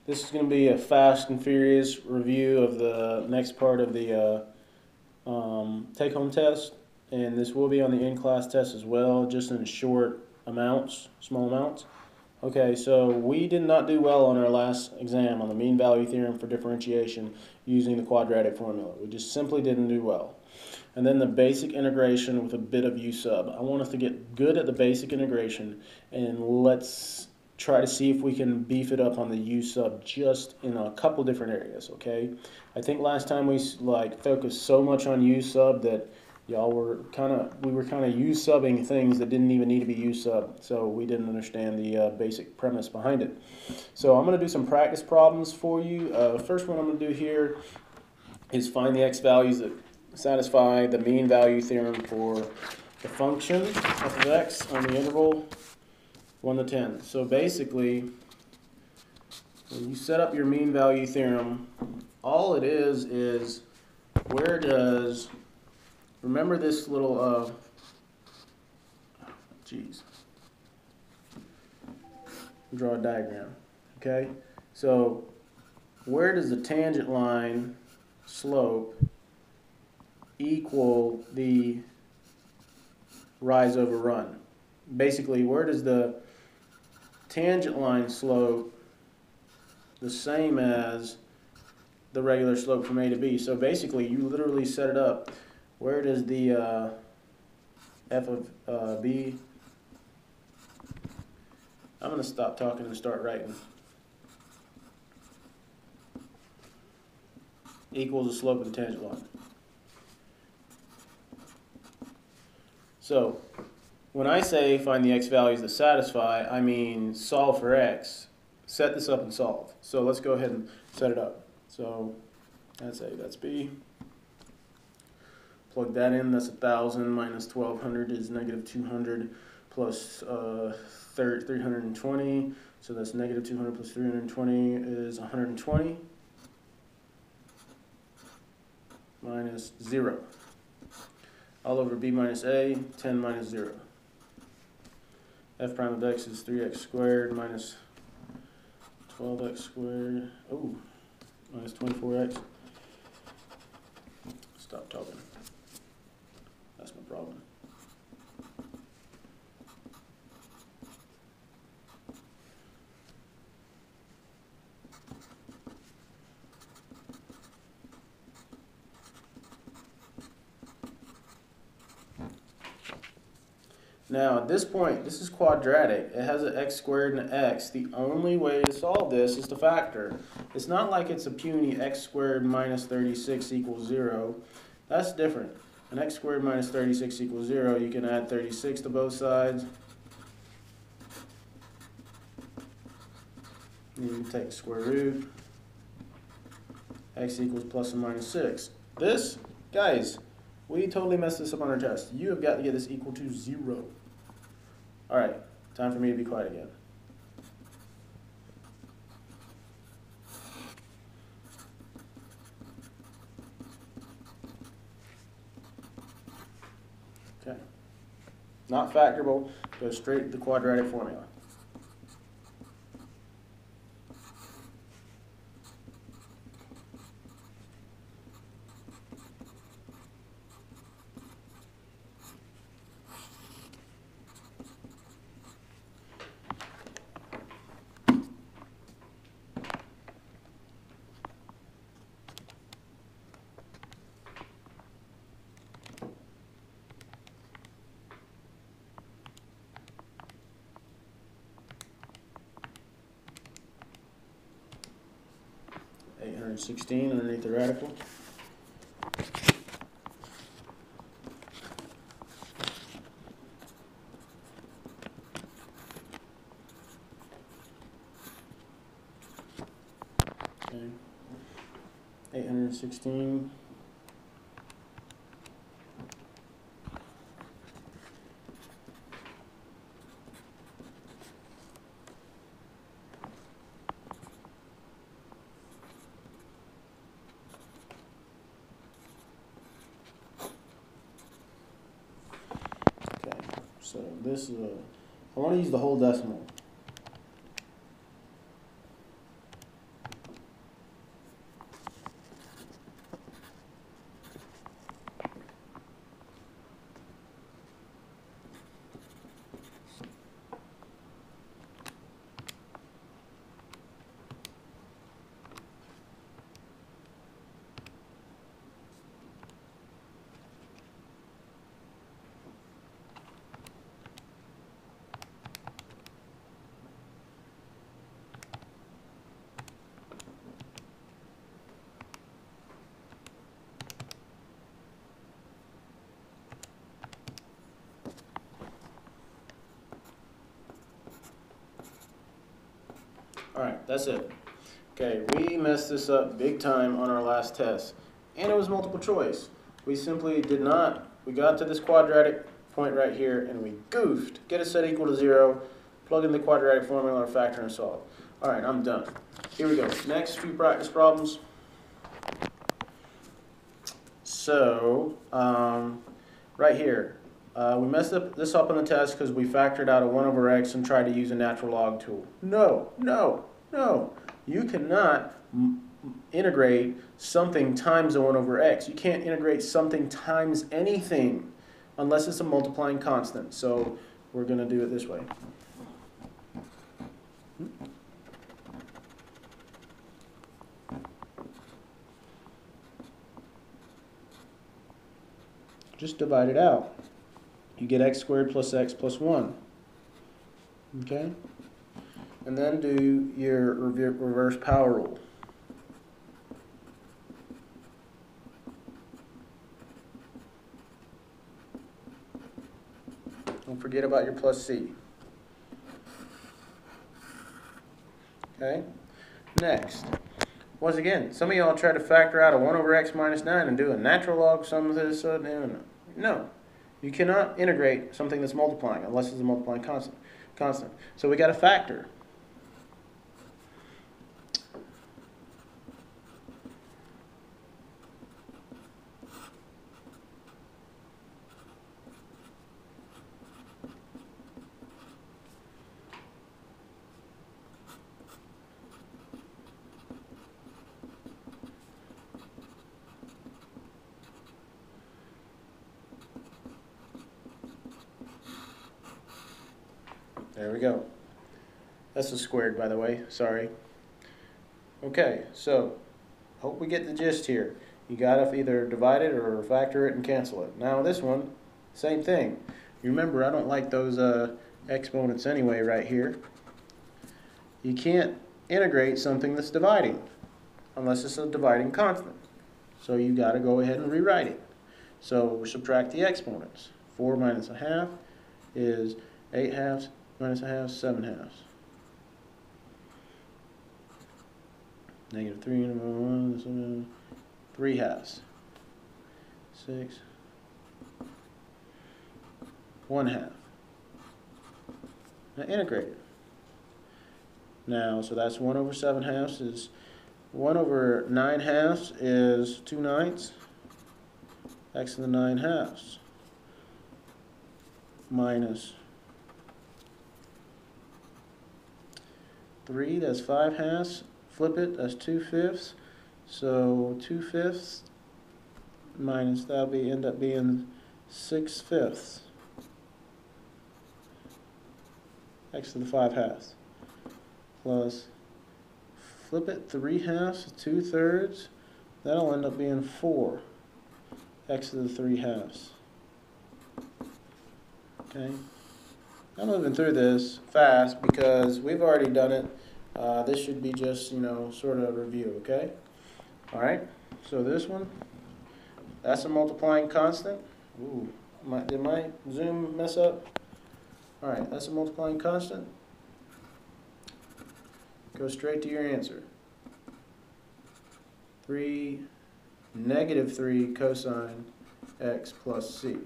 This is going to be a fast and furious review of the next part of the take-home test, and this will be on the in-class test as well, just in short amounts, small amounts. Okay, so we did not do well on our last exam on the mean value theorem for differentiation using the quadratic formula. We just simply didn't do well. And then the basic integration with a bit of u sub. I want us to get good at the basic integration, and let's try to see if we can beef it up on the u sub just in a couple different areas, okay? I think last time we focused so much on u sub that we were kind of u subbing things that didn't even need to be u sub, so we didn't understand the basic premise behind it. So I'm going to do some practice problems for you. First one I'm going to do here is find the x values that satisfy the mean value theorem for the function f of x on the interval 1 to 10. So basically, when you set up your mean value theorem, all it is where does, remember this little, draw a diagram, okay? So where does the tangent line slope equal the rise over run? Basically, where does the tangent line slope the same as the regular slope from A to B? So basically, you literally set it up. Where does the f of b, I'm going to stop talking and start writing, equals the slope of the tangent line. So when I say find the x values that satisfy, I mean solve for x. Set this up and solve. So let's go ahead and set it up. So that's A, that's B. Plug that in, that's 1,000 minus 1,200 is negative 200 plus 320. So that's negative 200 plus 320 is 120 minus 0. All over b minus a, 10 minus 0. F prime of x is 3x squared minus 12x squared, minus 24x. Stop talking. That's my problem. Now at this point, this is quadratic. It has an x squared and an x. The only way to solve this is to factor. It's not like it's a puny x squared minus 36 equals 0. That's different. An x squared minus 36 equals 0. You can add 36 to both sides. And you can take the square root. X equals plus or minus 6. This, guys, we totally messed this up on our test. You have got to get this equal to 0. All right, time for me to be quiet again. Okay, not factorable, go straight to the quadratic formula. $816 underneath the radical. Okay. 816. So this is I want to use the whole decimal. Alright, that's it. Okay, we messed this up big time on our last test. And it was multiple choice. We simply did not, we got to this quadratic point right here and we goofed. Get a set equal to 0, plug in the quadratic formula or factor and solve. Alright, I'm done. Here we go. Next few practice problems. So, right here, we messed this up on the test because we factored out a 1 over x and tried to use a natural log tool. No, no, no. You cannot integrate something times a 1 over x. You can't integrate something times anything unless it's a multiplying constant. So we're going to do it this way. Just divide it out. You get x squared plus x plus 1. Okay? And then do your reverse power rule. Don't forget about your plus c. Okay? Next. Once again, some of y'all try to factor out a 1 over x minus 9 and do a natural log sum of this. No. You cannot integrate something that's multiplying unless it's a multiplying constant. So we got to factor. There we go. That's a squared, by the way. Sorry. Okay, so hope we get the gist here. You gotta either divide it or factor it and cancel it. Now this one, same thing. You remember, I don't like those exponents anyway right here. You can't integrate something that's dividing unless it's a dividing constant. So you gotta go ahead and rewrite it. So subtract the exponents. 4 minus a half is 8 halves. Minus a half, 7 halves. Negative 3 and 1, 3 halves. 6. 1 half. Now integrate it. Now, so that's 1 over 7 halves is 1 over 9 halves is 2 ninths. X to the 9 halves. Minus 3, that's 5 halves. Flip it, that's 2 fifths. So 2 fifths minus, that'll end up being 6 fifths. X to the 5 halves. Plus, flip it, 3 halves, 2 thirds. That'll end up being 4. X to the 3 halves. Okay. I'm moving through this fast because we've already done it. This should be just, sort of a review, okay? All right, so this one, that's a multiplying constant. Ooh, did my zoom mess up? All right, that's a multiplying constant. Go straight to your answer. Negative 3 cosine x plus c.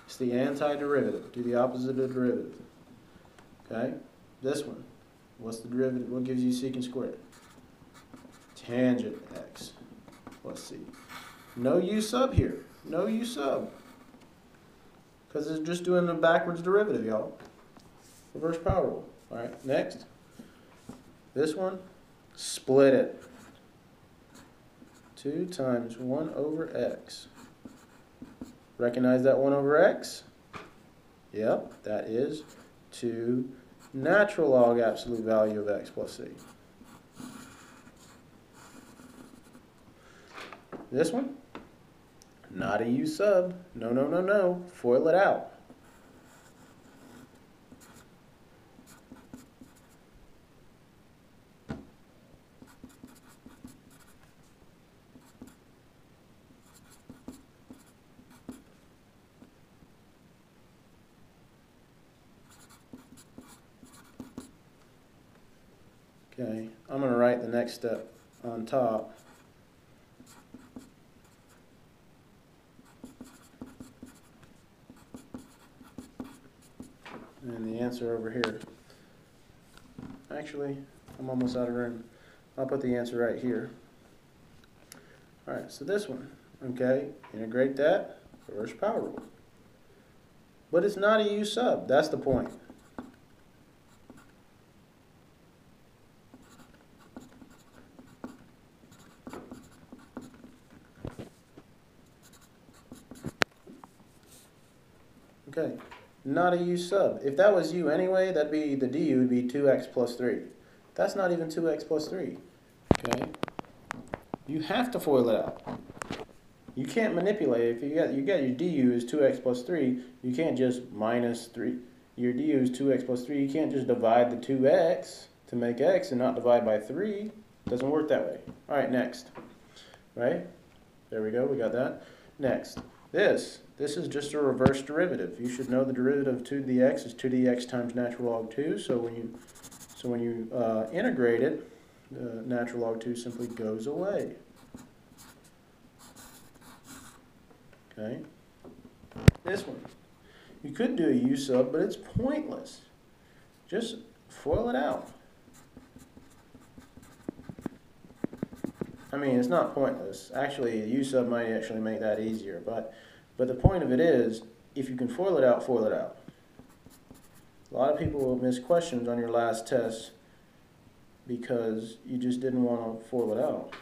It's the antiderivative. Do the opposite of the derivative. Okay? This one. What's the derivative? What gives you secant squared? Tangent x plus c. No u sub here. No u sub. Because it's just doing the backwards derivative, y'all. Reverse power rule. Alright, next. This one. Split it. 2 times 1 over x. Recognize that 1 over x? Yep, that is 2 natural log absolute value of x plus c. This one? Not a u sub. No, no, no, no. FOIL it out. Okay, I'm going to write the next step on top. And the answer over here. Actually, I'm almost out of room. I'll put the answer right here. Alright, so this one, okay, integrate that, reverse power rule. But it's not a U sub, that's the point. Okay, not a U sub. If that was U anyway, that'd be, the du would be 2x plus 3. That's not even 2x plus 3, okay? You have to FOIL it out. You can't manipulate it. If you got your du is 2x plus 3, you can't just minus 3. Your du is 2x plus 3. You can't just divide the 2x to make x and not divide by 3. It doesn't work that way. All right, next. Right? There we go. We got that. Next. This is just a reverse derivative. You should know the derivative of 2 to the x is 2 to the x times natural log 2. So when you integrate it, natural log 2 simply goes away. Okay. This one. You could do a U sub, but it's pointless. Just FOIL it out. I mean, it's not pointless. Actually, a U sub might actually make that easier. But the point of it is, if you can FOIL it out, FOIL it out. A lot of people will miss questions on your last test because you just didn't want to FOIL it out.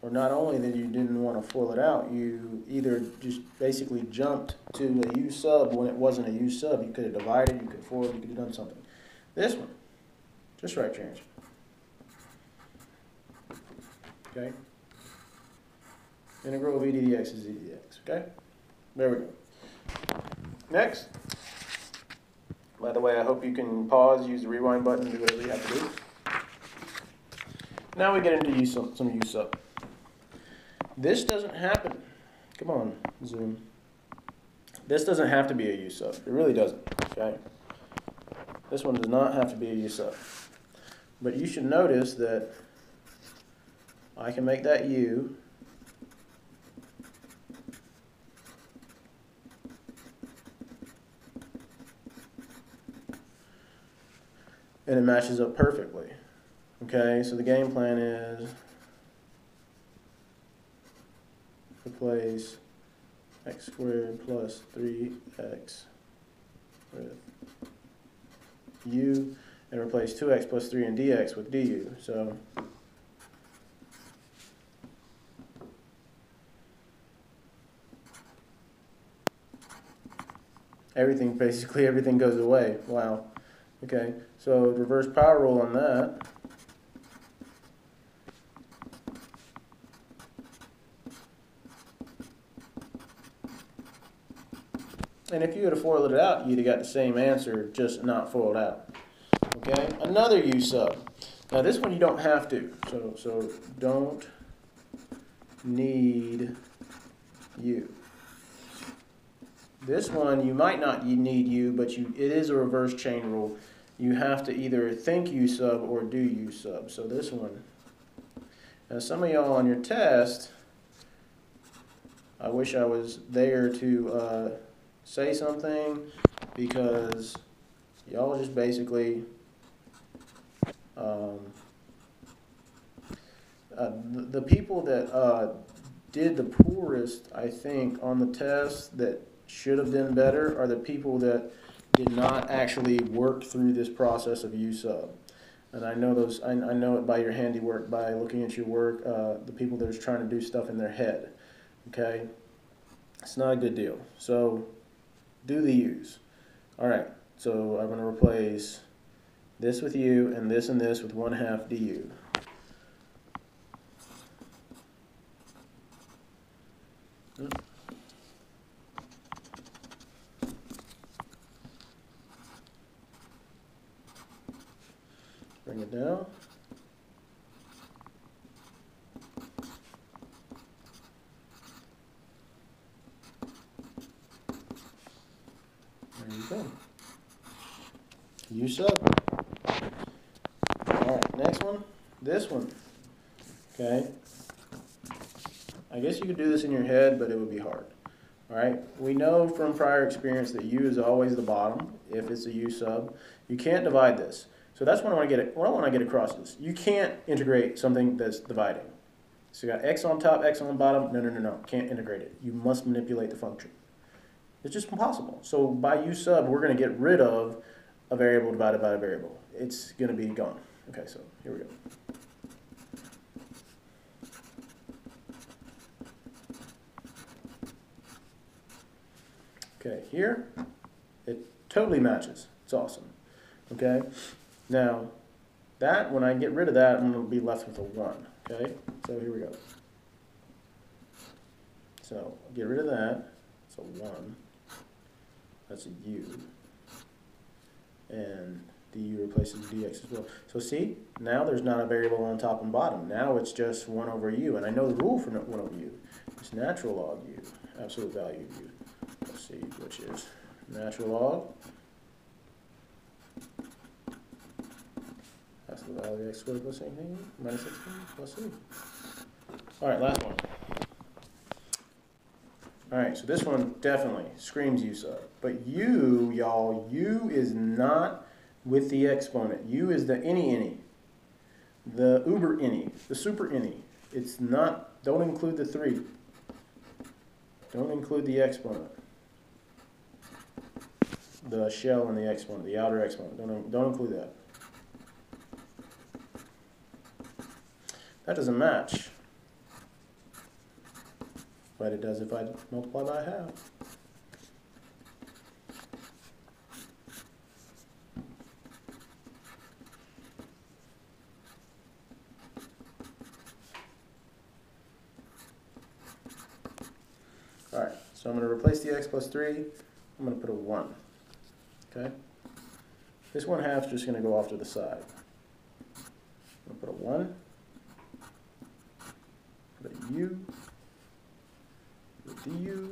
Or not only that you didn't want to FOIL it out, you either just basically jumped to a U sub when it wasn't a U sub. You could have divided, you could have FOILed, you could have done something. This one, just write your answer. Okay? Integral of e to the x is e to the x. Okay? There we go. Next. By the way, I hope you can pause, use the rewind button, do whatever you have to do. Now we get into some U sub. This doesn't happen. Come on, zoom. This doesn't have to be a U sub. It really doesn't. Okay? This one does not have to be a U sub. But you should notice that I can make that U. And it matches up perfectly. Okay, so the game plan is replace x squared plus 3x with u, and replace 2x plus 3 and dx with du. So basically everything goes away. Wow. Okay, so reverse power rule on that. And if you would have FOILed it out, you'd have got the same answer, just not FOILed out. Okay, another U sub. Now this one you don't have to. So don't need U. This one you might not need U, but it is a reverse chain rule. You have to either think U sub or do U sub. So this one. Now some of y'all on your test, I wish I was there to say something, because y'all just basically the people that did the poorest, I think, on the test that should have done better are the people that did not actually work through this process of U sub. And I know those. I know it by your handiwork, by looking at your work. The people that are trying to do stuff in their head. Okay, it's not a good deal. So do the U's. All right. So I'm going to replace this with U and this with 1/2 du. Bring it down. There you go. U sub. All right, next one, this one, okay? I guess you could do this in your head, but it would be hard. All right, we know from prior experience that U is always the bottom if it's a U sub. You can't divide this. So that's what I want to get. What I want to get across is you can't integrate something that's dividing. So you got x on top, x on the bottom. No. Can't integrate it. You must manipulate the function. It's just impossible. So by U sub, we're going to get rid of a variable divided by a variable. It's going to be gone. Okay, so here we go. Okay, here, it totally matches. It's awesome. Okay, now that, when I get rid of that, I'm going to be left with a 1. Okay, so here we go. So get rid of that. It's a 1. That's a U. And du replaces dx as well. So see, now there's not a variable on top and bottom. Now it's just 1 over u. And I know the rule for 1 over u. It's natural log u, absolute value of u. Let's see, which is natural log. That's the value of x squared plus anything, minus 16 plus c. All right, last one. All right, so this one definitely screams U sub. But U, y'all, U is not with the exponent. U is the any, the uber any, the super any. It's not, don't include the 3. Don't include the exponent. The shell and the exponent, the outer exponent. Don't include that. That doesn't match. But it does if I multiply by half. All right, so I'm going to replace the x plus 3. I'm going to put a 1. Okay? This 1/2 is just going to go off to the side. I'm going to put a 1. Put a u. Du.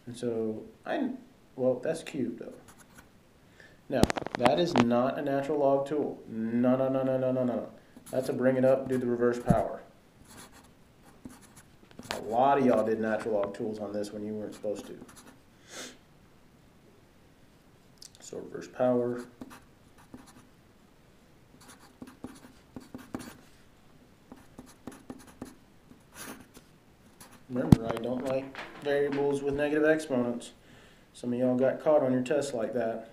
And so, well, that's cubed though. Now, that is not a natural log tool. No. That's to bring it up, do the reverse power. A lot of y'all did natural log tools on this when you weren't supposed to. So reverse power. Remember, I don't like variables with negative exponents. Some of y'all got caught on your tests like that.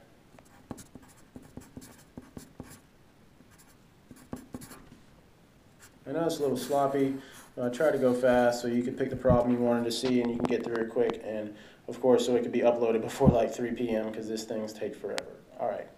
I know it's a little sloppy. I tried to go fast so you could pick the problem you wanted to see and you can get through it quick. And of course, so it could be uploaded before like 3 p.m. because this things take forever. All right.